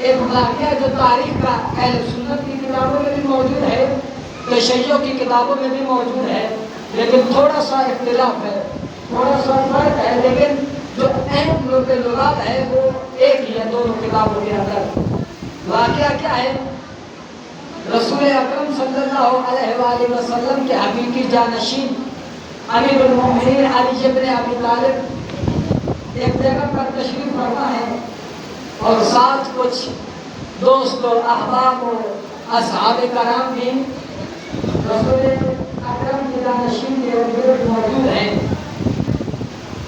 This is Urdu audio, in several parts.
ایک واقعہ جو تاریخ کا اہل سنت کی کتابوں میں بھی موجود ہے، تشیع کی کتابوں میں بھی موجود ہے، لیکن تھوڑا سا اختلاف ہے، تھوڑا سا فرق ہے، لیکن جو اہم لغات ہے وہ ایک ہی ہے دونوں کتابوں کے اندر۔ واقعہ کیا ہے؟ رسول اکرم صلی اللہ علیہ وآلہ وسلم کے حقیقی جانشین امیر المومنین علی بن ابی طالب ایک جگہ پر تشریف فرما ہے، اور ساتھ کچھ دوست و احباب و اصحاب کرام بھی رسول اکرم کی جانشین کے ارد موجود ہیں۔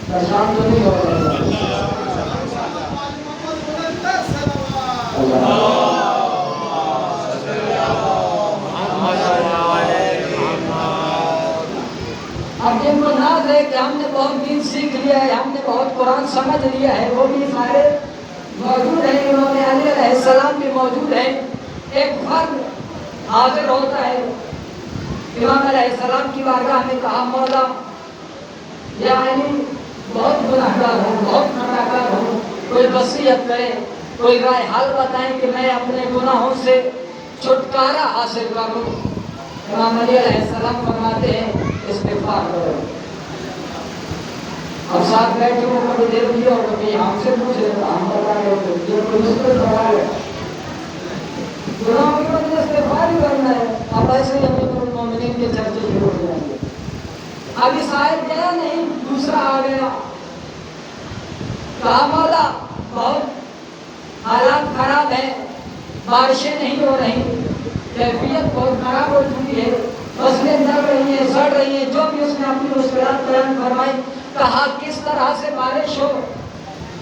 پریشان تو نہیں ہو رہے؟ اب جن کو ناز ہے کہ ہم نے بہت دین سیکھ لیا ہے، ہم نے بہت قرآن سمجھ لیا ہے، وہ بھی سارے موجود ہیں، امام علی علیہ السلام بھی موجود ہیں۔ ایک فرد حاضر ہوتا ہے امام علیہ السلام کی بارگاہ میں، کہا مولا یا علی بہت گناہگار ہوں، بہت خطاکار ہوں، کوئی وصیت کرے، کوئی رائے حل بتائیں کہ میں اپنے گناہوں سے چھٹکارا حاصل کروں۔ امام علی علیہ السلام فرماتے ہیں استغفار کرو۔ اب ساتھ بیٹھے وہ کبھی دیر دیا اور کبھی ہم سے پوچھ رہے ہم بتا رہے ہوتے یہ کوئی مشکل سوال ہے، گناہوں کی وجہ سے استغفار ہی کرنا ہے۔ اب ایسے ہی امیر المومنین کے چرچے شروع ہو جائیں گے۔ ابھی صاحب گیا نہیں، دوسرا آ گیا، کہا مولا بہت حالات خراب ہیں، بارشیں نہیں ہو رہی، کیفیت بہت خراب ہو چکی ہے، فصلیں جل رہی ہیں، سڑ رہی ہیں، جو بھی اس نے اپنی مشکلات بیان فرمائی۔ کہا کس طرح سے بارش ہو؟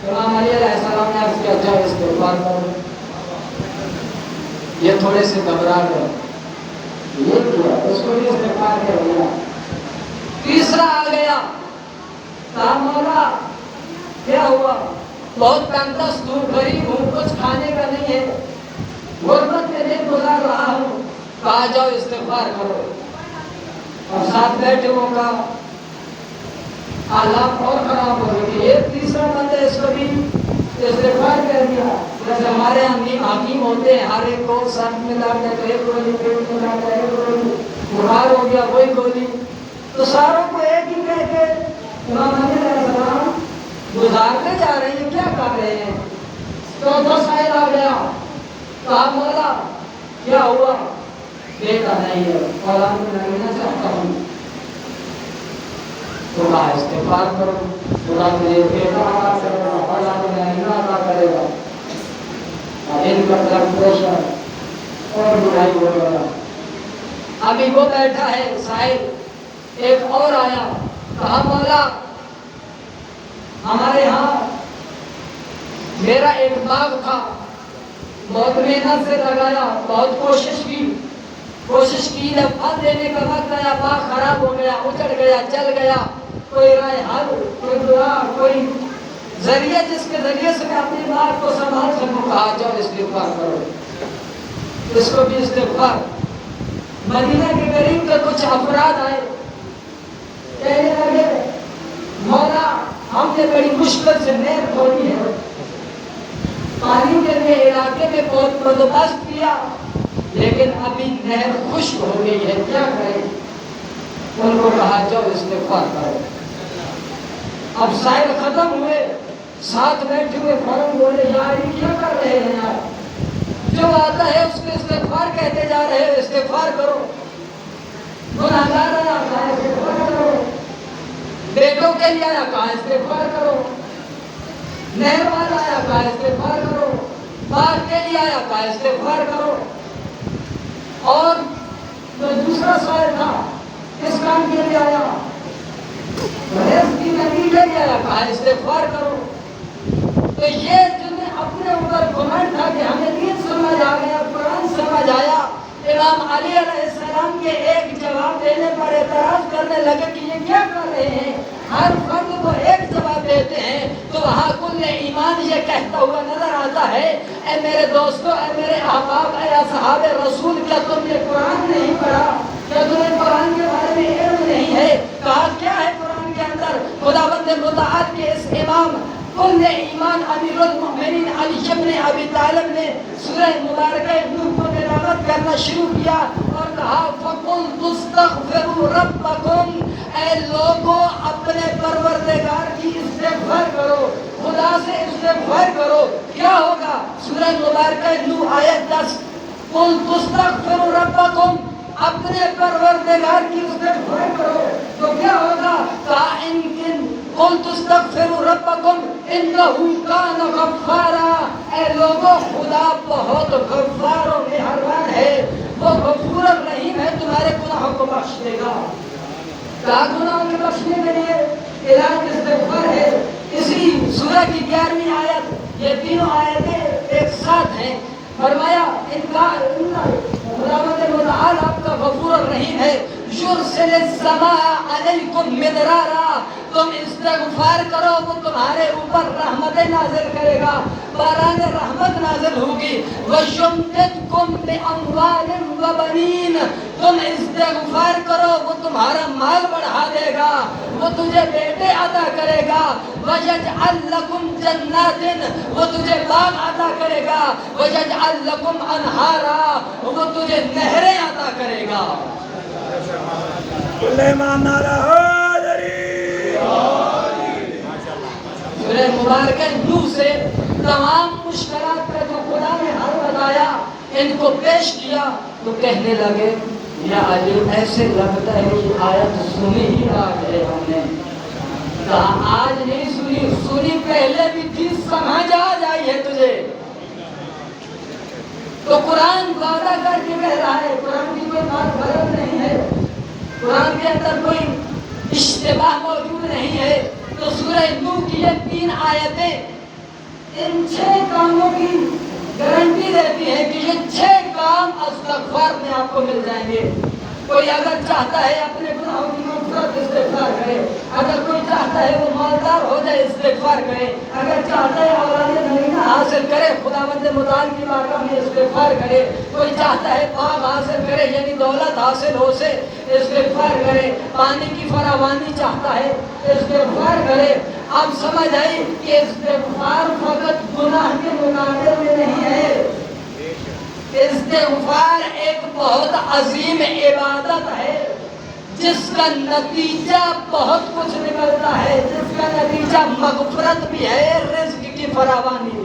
امام علی علیہ السلام نے عرض کیا جاؤ استغفار کرو۔ یہ تھوڑے سے گھبرا گئے، یہ کیا اس کو بھی استغفار کر دیا۔ تیسرا آ گیا، کہا مولا کیا ہوا؟ بہت تنگ دست ہوں، غریب ہوں، کچھ کھانے کا نہیں ہے، غربت میں دن گزار رہا ہوں۔ کہا جاؤ استغفار کرو۔ اور ساتھ بیٹھے وہ کا حالات اور خراب ہو گئی، یہ تیسرا بندہ اس کو بھی استغفار کر دیا۔ جیسے ہمارے حکیم ہوتے ہیں، ہر ایک کو سر میں لاتا ہے تو ایک گولی، پیٹ میں لاتا ہے ایک گولی، بخار ہو گیا وہی گولی، تو ساروں کو ایک ہی کہہ کے امام علی علیہ السلام گزارتے جا رہے ہیں، کیا کر رہے ہیں؟ چوتھا سائل آ گیا، کہا مولا کیا ہوا؟ بیٹا نہیں ہے، اولاد میں لینا چاہتا ہوں۔ تو کہا استغفار کرو، خدا تجھے بیٹا عطا کرے گا، اولاد میں لینا عطا کرے گا۔ ان کا بلڈ پریشر اور برائی ہو گیا۔ ابھی وہ بیٹھا ہے سائل، ایک اور آیا، کہا مولا ہمارے ہاں میرا ایک باغ تھا، بہت محنت سے لگایا، بہت کوشش کی، جب پھل دینے کا وقت آیا باغ خراب ہو گیا، اجڑ گیا، جل گیا۔ کوئی رائے حل، کوئی دعا، کوئی ذریعہ جس کے ذریعے سے میں اپنی باغ کو سنبھال سکوں۔ کہا جاؤ استغفار کرو، اس کو بھی استغفار۔ مدینہ کے قریب کے کچھ افراد آئے، کہنے لگے مولا ہم نے بڑی مشکل سے نہر کھودی ہے، پانی کے لیے علاقے میں بہت بندوبست کیا، لیکن ابھی نہر خشک ہو گئی ہے، کیا کریں؟ ان کو کہا جاؤ استغفار کرو۔ اب سائل ختم ہوئے، ساتھ بیٹھے ہوئے فوراً بولے یار یہ کیا کر رہے ہیں یار؟ جو آتا ہے اس میں استغفار کہتے جا رہے ہیں، استغفار کرو۔ گناہگار آیا، کہا استغفار کرو۔ بیٹوں کے لیے آیا، کہا استغفار کرو۔ نہر والا آیا، کہا استغفار کرو۔ باغ کے لیے آیا، کہا استغفار کرو۔ اور جو دوسرا سائل تھا اس کام کے لیے آیا، بھینس کی نبی کے لیے آیا، کہا استغفار کرو۔ تو یہ جنہیں اپنے اوپر گھمنڈ تھا کہ ہمیں دین سمجھ آ گیا، قرآن سمجھ آیا، امام علی علیہ السلام کے ایک جواب دینے پر اعتراض کرنے لگے کہ یہ کیا کر رہے ہیں؟ ہر فرد کو ایک جواب دیتے ہیں، تو وہاں کل ایمان یہ کہتا ہوا نظر آتا ہے اے میرے دوستو، اے میرے احباب، اے اصحاب رسول، کیا تم نے قرآن نہیں پڑھا؟ کیا تمہیں قرآن کے بارے میں علم نہیں ہے؟ کہا کیا ہے قرآن کے اندر؟ خداوند متعال کے اس امام کل ایمان امیر المؤمنین علی ابن ابی طالب نے سورہ مبارکہ نوح کو تلاوت کرنا شروع کیا اور کہا فَقُلْتُ اسْتَغْفِرُوا رَبَّكُمْ، اے لوگوں اپنے پروردگار کی استغفار کرو، خدا سے استغفار کرو۔ کیا ہوگا؟ سورہ مبارکہ نوح آیت 10، قُلْتُ اسْتَغْفِرُوا رَبَّكُمْ، اپنے پروردگار کی استغفار کرو تو کیا ہوگا؟ کہا قُلْتُ اسْتَغْفِرُوا رَبَّكُمْ إِنَّهُ كَانَ غَفَّارًا، اے لوگوں خدا بہت غفار و مہربان ہے، وہ غفور الرحیم ہے، تمہارے گناہوں کو بخش دے گا۔ کیا گناہوں کے بخشنے کے لیے علاج استغفار ہے۔ اسی سورہ کی 11ویں آیت، یہ تینوں آیتیں ایک ساتھ ہیں، فرمایا خداوند متعال آپ کا غفور الرحیم ہے۔ یرسل السماء علیکم مدرارا، تم استغفار کرو وہ تمہارے اوپر رحمتیں نازل کرے گا، باران رحمت نازل ہوگی۔ وَيُمْدِدْكُمْ بِأَمْوَالٍ وَبَنِينَ، تم استغفار کرو وہ تمہارا مال بڑھا دے گا، وہ تجھے بیٹے عطا کرے گا۔ وَيَجْعَلْ لَكُمْ جَنَّاتٍ، وہ تجھے باغ عطا کرے گا۔ وَيَجْعَلْ لَكُمْ أَنْهَارًا، وہ تجھے نہریں عطا کرے گا۔ سورہ مبارکہ نوح سے تمام مشکلات کا جو خدا نے حل بتایا ان کو پیش کیا تو کہنے لگے یا علی ایسے لگتا ہے یہ آیت سنی ہی آ گئے ہم نے۔ کہا آج نہیں سنی، سنی پہلے بھی تھی، سمجھ آ جائی ہے تجھے۔ تو قرآن وعدہ کر کے کہہ رہا ہے، قرآن کی کوئی بات غلط نہیں ہے، قرآن کے اندر کوئی اشتباہ موجود نہیں ہے۔ تو سورہ نوح کی یہ 3 آیتیں ان 6 کاموں کی گارنٹی دیتی ہے کہ یہ 6 کام استغفار میں آپ کو مل جائیں گے۔ کوئی اگر چاہتا ہے اپنے گناہوں کی مغفرت استغفار کرے، اگر کوئی چاہتا ہے وہ مالدار ہو جائے استغفار کرے، اگر چاہتا ہے اولاد نگینہ حاصل کرے خداوند متعال کی بارگاہ میں استغفار کرے، کوئی چاہتا ہے باغ حاصل کرے یعنی دولت حاصل ہو سے استغفار کرے، پانی کی فراوانی چاہتا ہے استغفار کرے۔ اب سمجھ آئی کہ استغفار فقط گناہ کے مقابلے میں نہیں ہے، استغفار ایک بہت عظیم عبادت ہے جس کا نتیجہ بہت کچھ نکلتا ہے، جس کا نتیجہ مغفرت بھی ہے، رزق کی فراوانی